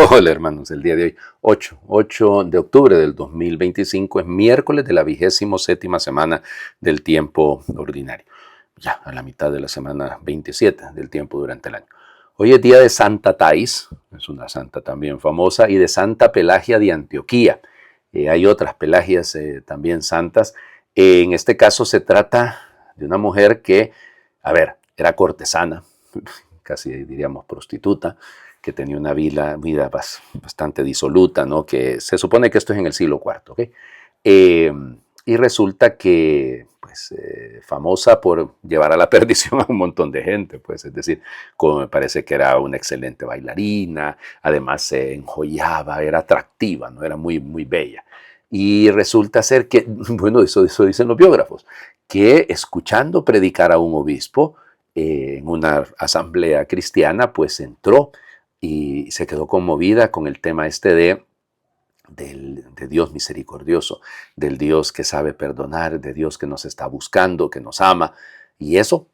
Hola hermanos, el día de hoy, 8 de octubre del 2025, es miércoles de la 27ª semana del tiempo ordinario. Ya a la mitad de la semana 27 del tiempo durante el año. Hoy es día de Santa Thais, es una santa también famosa, y de Santa Pelagia de Antioquía. Hay otras Pelagias también santas. En este caso se trata de una mujer que, a ver, era cortesana, casi diríamos prostituta, que tenía una vida bastante disoluta, ¿no? Que se supone que esto es en el siglo IV, ¿ok? Eh, y resulta que, pues, famosa por llevar a la perdición a un montón de gente, pues, es decir, como me parece que era una excelente bailarina, además se enjollaba, era atractiva, ¿no? Era muy, muy bella. Y resulta ser que, bueno, eso dicen los biógrafos, que escuchando predicar a un obispo en una asamblea cristiana, pues entró y se quedó conmovida con el tema este de Dios misericordioso, del Dios que sabe perdonar, de Dios que nos está buscando, que nos ama. Y eso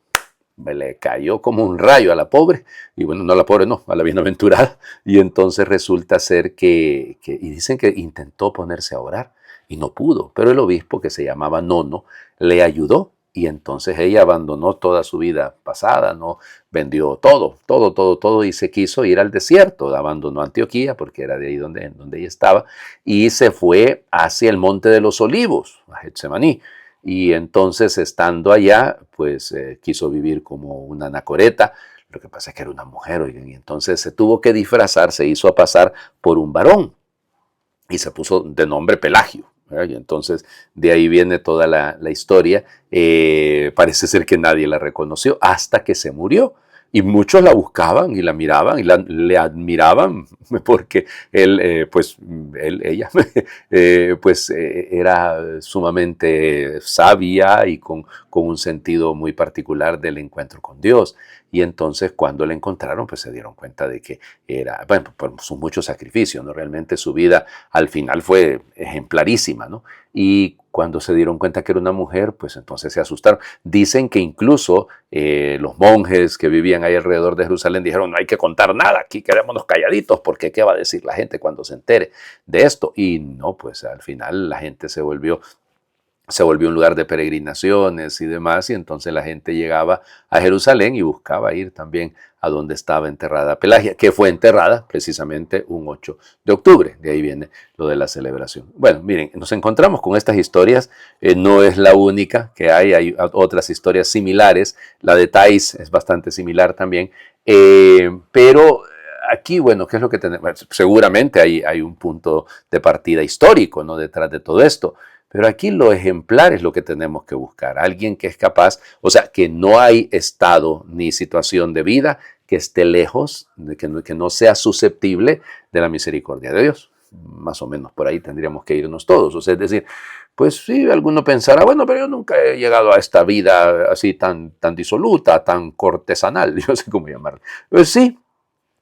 me le cayó como un rayo a la pobre, y bueno, no a la pobre, no, a la bienaventurada. Y entonces resulta ser y dicen que intentó ponerse a orar y no pudo, pero el obispo, que se llamaba Nono, le ayudó. Y entonces ella abandonó toda su vida pasada, ¿no? Vendió todo y se quiso ir al desierto. Abandonó Antioquía porque era de ahí donde ella estaba y se fue hacia el Monte de los Olivos, a Getsemaní. Y entonces estando allá, pues quiso vivir como una anacoreta. Lo que pasa es que era una mujer, oigan, y entonces se tuvo que disfrazar, se hizo pasar por un varón y se puso de nombre Pelagio. Y entonces de ahí viene toda la historia. Parece ser que nadie la reconoció hasta que se murió. Y muchos la buscaban y la miraban y le admiraban porque ella, era sumamente sabia y con un sentido muy particular del encuentro con Dios. Y entonces cuando la encontraron, pues se dieron cuenta de que era, bueno, por sus muchos sacrificios, ¿no? Realmente su vida al final fue ejemplarísima, ¿no? Y cuando se dieron cuenta que era una mujer, pues entonces se asustaron. Dicen que incluso los monjes que vivían ahí alrededor de Jerusalén dijeron, no hay que contar nada, aquí quedémonos calladitos, porque ¿qué va a decir la gente cuando se entere de esto? Y no, pues al final la gente se volvió un lugar de peregrinaciones y demás, y entonces la gente llegaba a Jerusalén y buscaba ir también a donde estaba enterrada Pelagia, que fue enterrada precisamente un 8 de octubre, de ahí viene lo de la celebración. Bueno, miren, nos encontramos con estas historias, no es la única que hay otras historias similares, la de Thais es bastante similar también, pero aquí, bueno, ¿qué es lo que tenemos? Seguramente hay un punto de partida histórico, ¿no? Detrás de todo esto. Pero aquí lo ejemplar es lo que tenemos que buscar. Alguien que es capaz, o sea, que no hay estado ni situación de vida que esté lejos, que no sea susceptible de la misericordia de Dios. Más o menos por ahí tendríamos que irnos todos. O sea, es decir, pues sí, alguno pensará, bueno, pero yo nunca he llegado a esta vida así tan disoluta, tan cortesanal, yo no sé cómo llamarlo. Pues sí,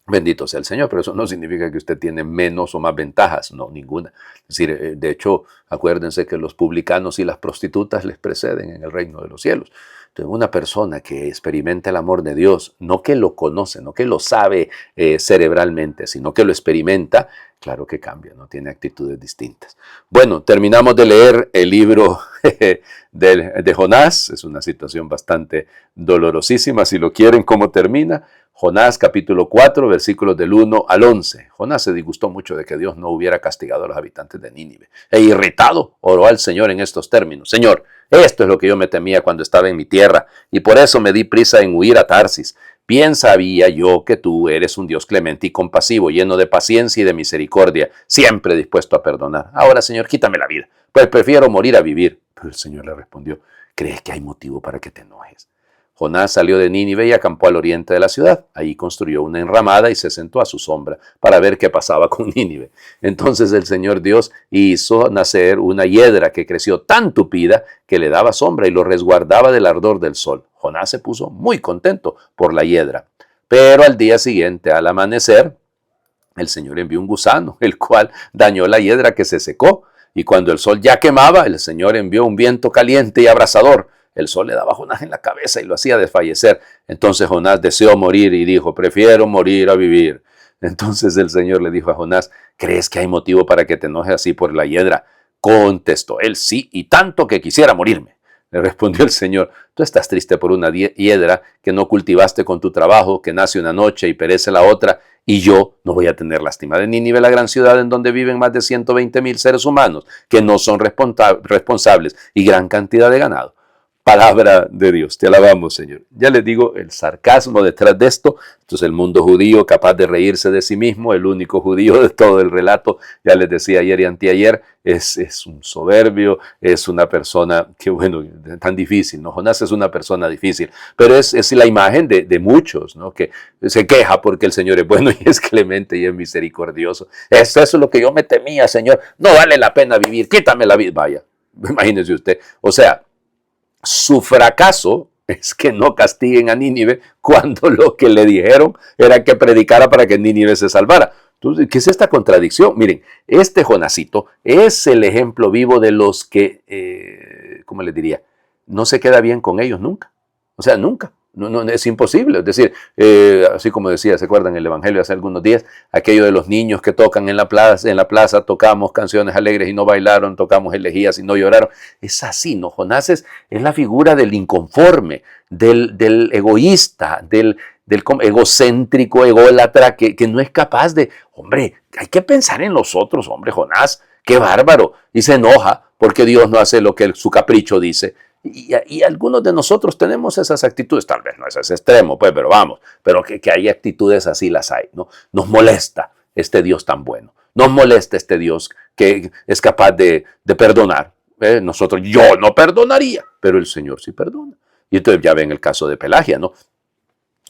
bendito sea el Señor, pero eso no significa que usted tiene menos o más ventajas, no, ninguna. Es decir, de hecho, acuérdense que los publicanos y las prostitutas les preceden en el reino de los cielos. Entonces, una persona que experimenta el amor de Dios, no que lo conoce, no que lo sabe cerebralmente, sino que lo experimenta, claro que cambia, no tiene actitudes distintas. Bueno, terminamos de leer el libro de Jonás, es una situación bastante dolorosísima, si lo quieren, cómo termina. Jonás capítulo 4, versículos del 1 al 11. Jonás se disgustó mucho de que Dios no hubiera castigado a los habitantes de Nínive. E irritado, oró al Señor en estos términos. Señor, esto es lo que yo me temía cuando estaba en mi tierra, y por eso me di prisa en huir a Tarsis. Bien sabía yo que tú eres un Dios clemente y compasivo, lleno de paciencia y de misericordia, siempre dispuesto a perdonar. Ahora, Señor, quítame la vida, pues prefiero morir a vivir. Pero el Señor le respondió, ¿crees que hay motivo para que te enojes? Jonás salió de Nínive y acampó al oriente de la ciudad. Allí construyó una enramada y se sentó a su sombra para ver qué pasaba con Nínive. Entonces el Señor Dios hizo nacer una hiedra que creció tan tupida que le daba sombra y lo resguardaba del ardor del sol. Jonás se puso muy contento por la hiedra. Pero al día siguiente, al amanecer, el Señor envió un gusano, el cual dañó la hiedra que se secó. Y cuando el sol ya quemaba, el Señor envió un viento caliente y abrasador. El sol le daba a Jonás en la cabeza y lo hacía desfallecer. Entonces Jonás deseó morir y dijo, prefiero morir a vivir. Entonces el Señor le dijo a Jonás, ¿crees que hay motivo para que te enojes así por la hiedra? Contestó él, sí, y tanto que quisiera morirme. Le respondió el Señor, tú estás triste por una hiedra que no cultivaste con tu trabajo, que nace una noche y perece la otra, y yo no voy a tener lástima de Nínive, la gran ciudad en donde viven más de 120,000 seres humanos, que no son responsables, y gran cantidad de ganado. Palabra de Dios, te alabamos, Señor. Ya les digo, el sarcasmo detrás de esto. Entonces el mundo judío capaz de reírse de sí mismo, el único judío de todo el relato, ya les decía ayer y anteayer, es un soberbio, es una persona que, bueno, tan difícil, ¿no? Jonás es una persona difícil, pero es la imagen de muchos, ¿no? Que se queja porque el Señor es bueno y es clemente y es misericordioso. Eso es lo que yo me temía, Señor. No vale la pena vivir, quítame la vida. Vaya, imagínese usted. O sea, su fracaso es que no castiguen a Nínive cuando lo que le dijeron era que predicara para que Nínive se salvara. Entonces, ¿qué es esta contradicción? Miren, este Jonasito es el ejemplo vivo de los que, ¿cómo les diría? No se queda bien con ellos nunca. O sea, nunca. No, es imposible. Es decir, así como decía, ¿se acuerdan el Evangelio hace algunos días? Aquello de los niños que tocan en la plaza tocamos canciones alegres y no bailaron, tocamos elegías y no lloraron. Es así, ¿no? Jonás es la figura del inconforme, del egoísta, del egocéntrico, ególatra, que no es capaz de, hombre, hay que pensar en los otros, hombre, Jonás, qué bárbaro. Y se enoja porque Dios no hace lo que su capricho dice. Y algunos de nosotros tenemos esas actitudes, tal vez no es ese extremo, pues, pero vamos, pero que hay actitudes así, las hay, ¿no? Nos molesta este Dios tan bueno, nos molesta este Dios que es capaz de perdonar. Nosotros, yo no perdonaría, pero el Señor sí perdona. Y entonces ya ven el caso de Pelagia, ¿no?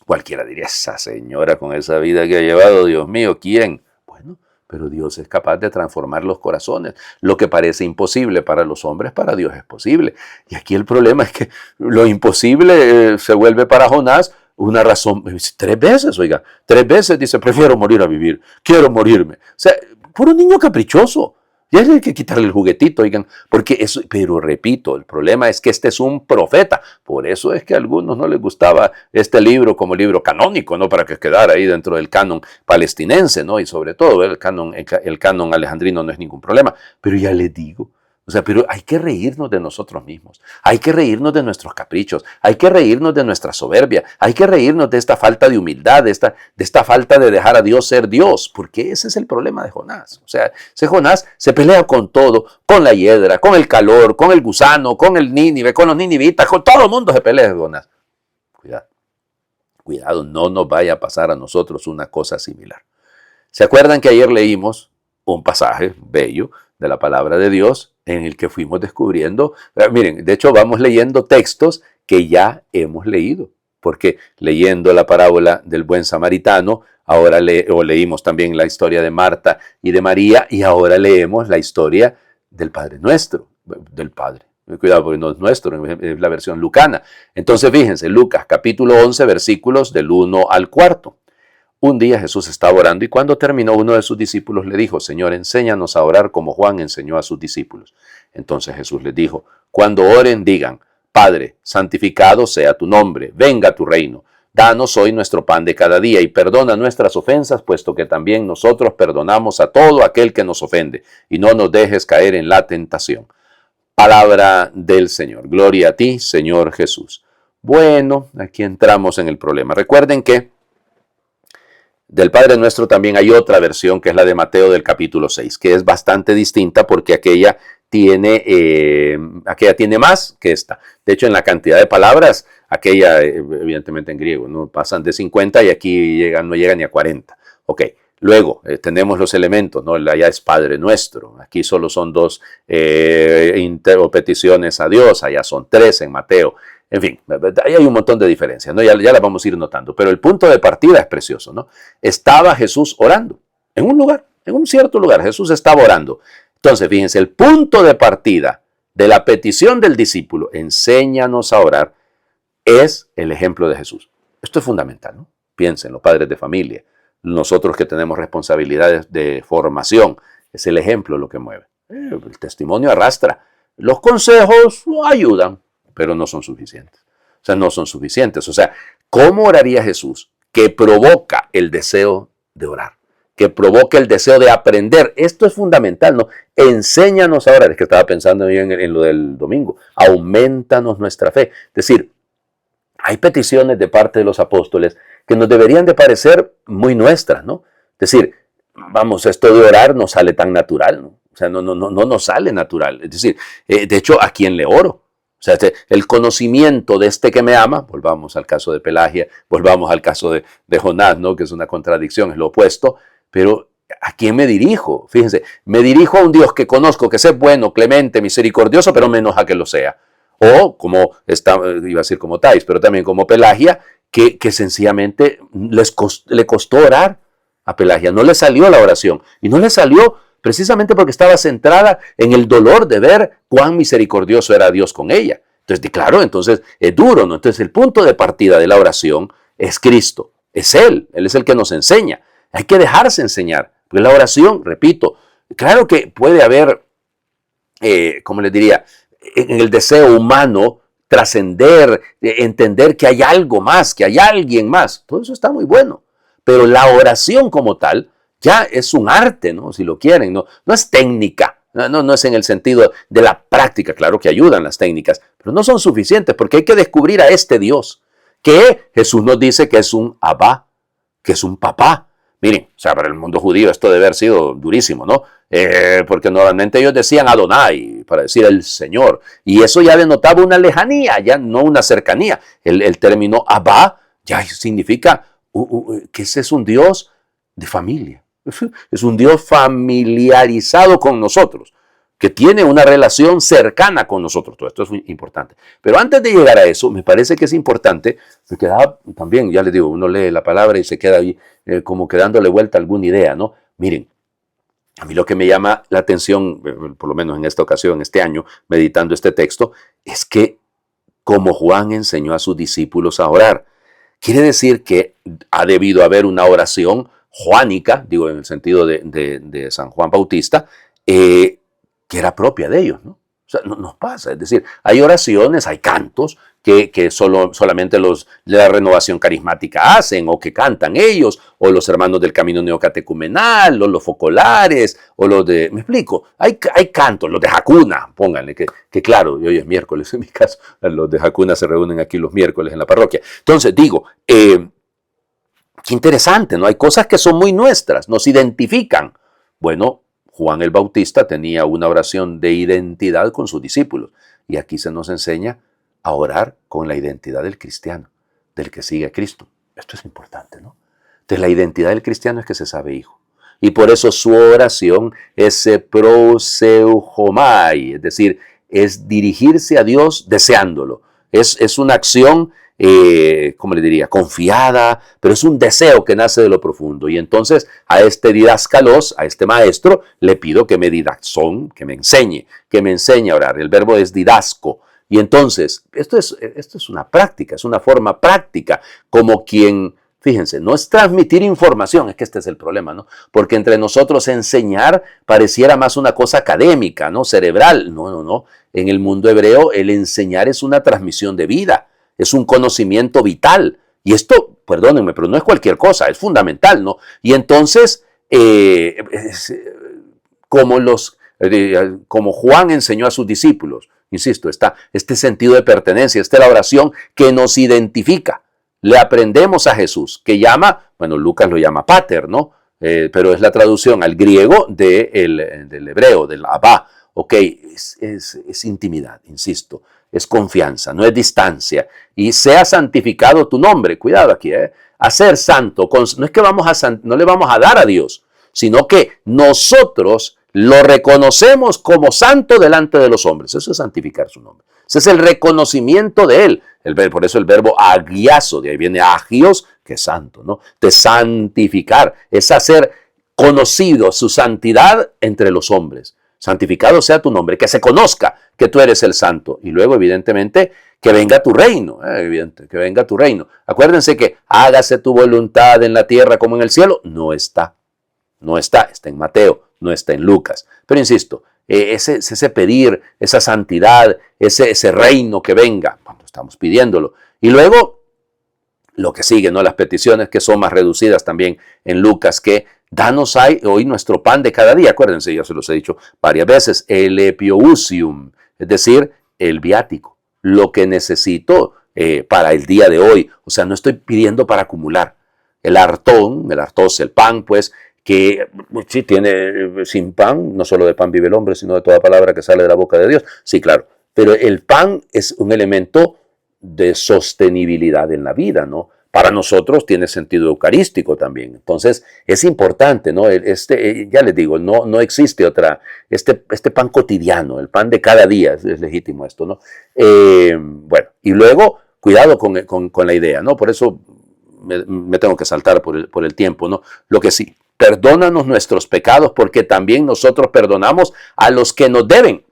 Cualquiera diría, esa señora con esa vida que ha llevado, Dios mío, ¿quién? Bueno, pero Dios es capaz de transformar los corazones. Lo que parece imposible para los hombres, para Dios es posible. Y aquí el problema es que lo imposible se vuelve para Jonás una razón. 3 veces, oiga, 3 veces dice, prefiero morir a vivir, quiero morirme. O sea, puro niño caprichoso. Y hay que quitarle el juguetito, oigan, porque eso, pero repito, el problema es que este es un profeta. Por eso es que a algunos no les gustaba este libro como libro canónico, ¿no? Para que quedara ahí dentro del canon palestinense, ¿no? Y sobre todo el canon alejandrino no es ningún problema. Pero ya les digo, o sea, pero hay que reírnos de nosotros mismos, hay que reírnos de nuestros caprichos, hay que reírnos de nuestra soberbia, hay que reírnos de esta falta de humildad, de esta falta de dejar a Dios ser Dios, porque ese es el problema de Jonás. O sea, ese Jonás se pelea con todo, con la hiedra, con el calor, con el gusano, con el Nínive, con los ninivitas, con todo el mundo se pelea Jonás. Cuidado, cuidado, no nos vaya a pasar a nosotros una cosa similar. ¿Se acuerdan que ayer leímos un pasaje bello de la palabra de Dios en el que fuimos descubriendo? Miren, de hecho vamos leyendo textos que ya hemos leído, porque leyendo la parábola del buen samaritano, ahora leímos también la historia de Marta y de María, y ahora leemos la historia del Padre Nuestro, del Padre. Cuidado, porque no es nuestro, es la versión lucana. Entonces fíjense, Lucas capítulo 11, versículos del 1 al 4. Un día Jesús estaba orando y cuando terminó uno de sus discípulos le dijo, Señor, enséñanos a orar como Juan enseñó a sus discípulos. Entonces Jesús les dijo, cuando oren digan, Padre, santificado sea tu nombre, venga tu reino. Danos hoy nuestro pan de cada día y perdona nuestras ofensas, puesto que también nosotros perdonamos a todo aquel que nos ofende, y no nos dejes caer en la tentación. Palabra del Señor. Gloria a ti, Señor Jesús. Bueno, aquí entramos en el problema. Recuerden que del Padre Nuestro también hay otra versión que es la de Mateo del capítulo 6, que es bastante distinta porque aquella tiene más que esta. De hecho, en la cantidad de palabras, aquella, evidentemente en griego, no pasan de 50 y aquí no llegan ni a 40. Ok, luego tenemos los elementos, ¿no? Allá es Padre Nuestro, aquí solo son 2 peticiones a Dios, allá son 3 en Mateo. En fin, ahí hay un montón de diferencias, ¿no? Ya las vamos a ir notando. Pero el punto de partida es precioso, ¿no? Estaba Jesús orando en un lugar, en un cierto lugar. Jesús estaba orando. Entonces, fíjense, el punto de partida de la petición del discípulo, enséñanos a orar, es el ejemplo de Jesús. Esto es fundamental, ¿no? Piensen, los padres de familia, nosotros que tenemos responsabilidades de formación, es el ejemplo lo que mueve. El testimonio arrastra. Los consejos ayudan, pero no son suficientes. O sea, no son suficientes. O sea, ¿cómo oraría Jesús que provoca el deseo de orar? que provoque el deseo de aprender. Esto es fundamental, ¿no? Enséñanos ahora, es que estaba pensando en lo del domingo, aumentanos nuestra fe. Es decir, hay peticiones de parte de los apóstoles que nos deberían de parecer muy nuestras, ¿no? Es decir, vamos, esto de orar no sale tan natural, ¿no? O sea, no nos sale natural. Es decir, de hecho, ¿a quién le oro? O sea, el conocimiento de este que me ama, volvamos al caso de Pelagia, volvamos al caso de Jonás, ¿no? Que es una contradicción, es lo opuesto, pero ¿a quién me dirijo? Fíjense, me dirijo a un Dios que conozco, que es bueno, clemente, misericordioso, pero menos a que lo sea. O como, iba a decir como Thais, pero también como Pelagia, que sencillamente le costó orar a Pelagia, no le salió la oración, y no le salió precisamente porque estaba centrada en el dolor de ver cuán misericordioso era Dios con ella. Entonces, claro, entonces es duro, ¿no? Entonces el punto de partida de la oración es Cristo, es Él es el que nos enseña. Hay que dejarse enseñar, porque la oración, repito, claro que puede haber, ¿cómo les diría?, en el deseo humano trascender, entender que hay algo más, que hay alguien más. Todo eso está muy bueno, pero la oración como tal ya es un arte, ¿no? Si lo quieren, no es técnica, no es en el sentido de la práctica, claro que ayudan las técnicas, pero no son suficientes porque hay que descubrir a este Dios, que Jesús nos dice que es un Abba, que es un papá. Miren, o sea, para el mundo judío esto debe haber sido durísimo, ¿no? Porque normalmente ellos decían Adonai, para decir el Señor, y eso ya denotaba una lejanía, ya no una cercanía. El término Abba ya significa que ese es un Dios de familia. Es un Dios familiarizado con nosotros, que tiene una relación cercana con nosotros. Todo esto es muy importante. Pero antes de llegar a eso, me parece que es importante, me quedaba también, ya les digo, uno lee la palabra y se queda ahí como que dándole vuelta a alguna idea, ¿no? Miren, a mí lo que me llama la atención, por lo menos en esta ocasión, este año, meditando este texto, es que como Juan enseñó a sus discípulos a orar, quiere decir que ha debido haber una oración juánica, digo en el sentido de San Juan Bautista, que era propia de ellos, ¿no? O sea, nos pasa, es decir, hay oraciones, hay cantos que solamente los de la renovación carismática hacen, o que cantan ellos, o los hermanos del camino neocatecumenal, o los focolares, o los de, me explico, hay cantos, los de Jacuna, pónganle, que claro, hoy es miércoles en mi caso, los de Jacuna se reúnen aquí los miércoles en la parroquia. Entonces digo, qué interesante, ¿no? Hay cosas que son muy nuestras, nos identifican. Bueno, Juan el Bautista tenía una oración de identidad con sus discípulos. Y aquí se nos enseña a orar con la identidad del cristiano, del que sigue a Cristo. Esto es importante, ¿no? Entonces la identidad del cristiano es que se sabe hijo. Y por eso su oración es proseujomai, es decir, es dirigirse a Dios deseándolo. Es una acción, ¿cómo le diría?, confiada, pero es un deseo que nace de lo profundo. Y entonces a este didáscalos, a este maestro, le pido que me didaxón, que me enseñe a orar. El verbo es didasco. Y entonces, esto es una práctica, es una forma práctica, como quien, fíjense, no es transmitir información, es que este es el problema, ¿no? Porque entre nosotros enseñar pareciera más una cosa académica, ¿no? Cerebral. No. En el mundo hebreo, el enseñar es una transmisión de vida. Es un conocimiento vital. Y esto, perdónenme, pero no es cualquier cosa, es fundamental, ¿no? Y entonces, como Juan enseñó a sus discípulos, insisto, está este sentido de pertenencia, esta es la oración que nos identifica. Le aprendemos a Jesús, que llama, bueno, Lucas lo llama pater, ¿no? Pero es la traducción al griego del hebreo, del abba. Ok, es intimidad, insisto. Es confianza, no es distancia. Y sea santificado tu nombre. Cuidado aquí, a ser santo. No es que no le vamos a dar a Dios, sino que nosotros lo reconocemos como santo delante de los hombres. Eso es santificar su nombre. Ese es el reconocimiento de Él. Por eso el verbo agiazo, de ahí viene agios, que es santo, ¿no? De santificar, es hacer conocido su santidad entre los hombres. Santificado sea tu nombre, que se conozca que tú eres el santo. Y luego, evidentemente, que venga tu reino. Que venga tu reino. Acuérdense que hágase tu voluntad en la tierra como en el cielo. No está en Mateo, no está en Lucas. Pero insisto, ese pedir, esa santidad, ese reino que venga, cuando estamos pidiéndolo. Y luego, lo que sigue, ¿no? Las peticiones que son más reducidas también en Lucas, que Danos hoy nuestro pan de cada día. Acuérdense, ya se los he dicho varias veces, el epiousium, es decir, el viático, lo que necesito para el día de hoy. O sea, no estoy pidiendo para acumular. El artón, el artos, el pan, pues, que sí tiene, sin pan, no solo de pan vive el hombre, sino de toda palabra que sale de la boca de Dios. Sí, claro. Pero el pan es un elemento de sostenibilidad en la vida, ¿no? Para nosotros tiene sentido eucarístico también. Entonces, es importante, ¿no? Ya les digo, no existe este pan cotidiano, el pan de cada día, es legítimo esto, ¿no? Bueno, y luego, cuidado con la idea, ¿no? Por eso me tengo que saltar por el tiempo, ¿no? Lo que sí, perdónanos nuestros pecados porque también nosotros perdonamos a los que nos deben.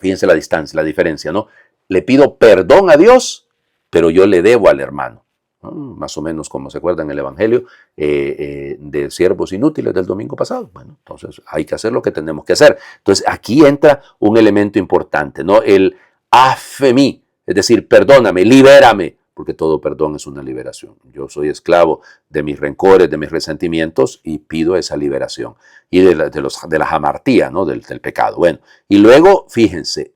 Fíjense la distancia, la diferencia, ¿no? Le pido perdón a Dios, pero yo le debo al hermano. ¿No? Más o menos como se acuerda en el Evangelio de siervos inútiles del domingo pasado. Bueno, entonces hay que hacer lo que tenemos que hacer. Entonces aquí entra un elemento importante, ¿no? El afemí, es decir, perdóname, libérame, porque todo perdón es una liberación. Yo soy esclavo de mis rencores, de mis resentimientos y pido esa liberación. Y de la hamartía, ¿no? Del pecado. Bueno, y luego, fíjense,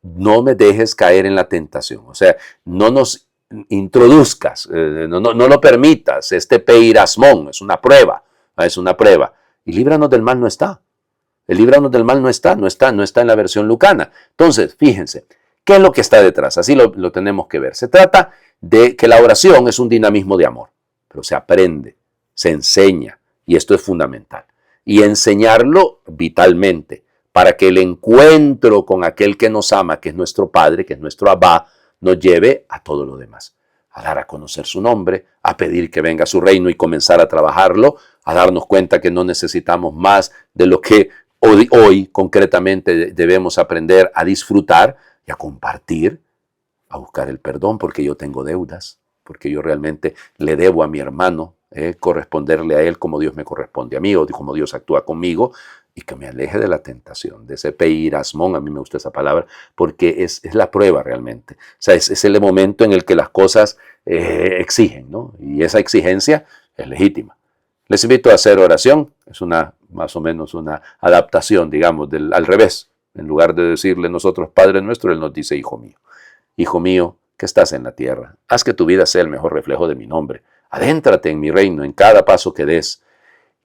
no me dejes caer en la tentación. O sea, no nos introduzcas, no lo permitas. Este peirasmón es una prueba, es una prueba. Y líbranos del mal no está. El líbranos del mal no está en la versión lucana. Entonces, fíjense, ¿qué es lo que está detrás? Así lo tenemos que ver. Se trata de que la oración es un dinamismo de amor, pero se aprende, se enseña, y esto es fundamental. Y enseñarlo vitalmente, para que el encuentro con aquel que nos ama, que es nuestro Padre, que es nuestro Abba, nos lleve a todo lo demás. A dar a conocer su nombre, a pedir que venga a su reino y comenzar a trabajarlo, a darnos cuenta que no necesitamos más de lo que hoy concretamente debemos aprender a disfrutar y a compartir, a buscar el perdón porque yo tengo deudas, porque yo realmente le debo a mi hermano corresponderle a él como Dios me corresponde a mí o como Dios actúa conmigo, y que me aleje de la tentación, de ese peirasmón, a mí me gusta esa palabra, porque es la prueba realmente. O sea, es el momento en el que las cosas exigen, ¿no? Y esa exigencia es legítima. Les invito a hacer oración, es más o menos una adaptación, digamos, al revés. En lugar de decirle nosotros, Padre nuestro, Él nos dice, Hijo mío, que estás en la tierra, haz que tu vida sea el mejor reflejo de mi nombre. Adéntrate en mi reino en cada paso que des,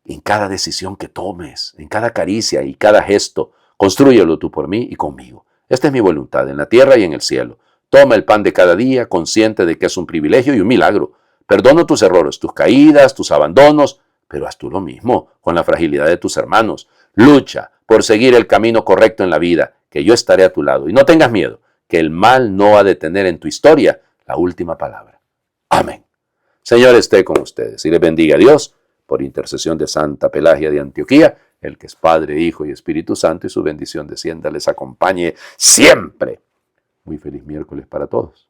en cada decisión que tomes, en cada caricia y cada gesto. Constrúyelo tú por mí y conmigo. Esta es mi voluntad en la tierra y en el cielo. Toma el pan de cada día, consciente de que es un privilegio y un milagro. Perdono tus errores, tus caídas, tus abandonos, pero haz tú lo mismo con la fragilidad de tus hermanos. Lucha por seguir el camino correcto en la vida, que yo estaré a tu lado. Y no tengas miedo, que el mal no ha de tener en tu historia la última palabra. Amén. Señor esté con ustedes y les bendiga a Dios, por intercesión de Santa Pelagia de Antioquía, el que es Padre, Hijo y Espíritu Santo, y su bendición descienda, les acompañe siempre. Muy feliz miércoles para todos.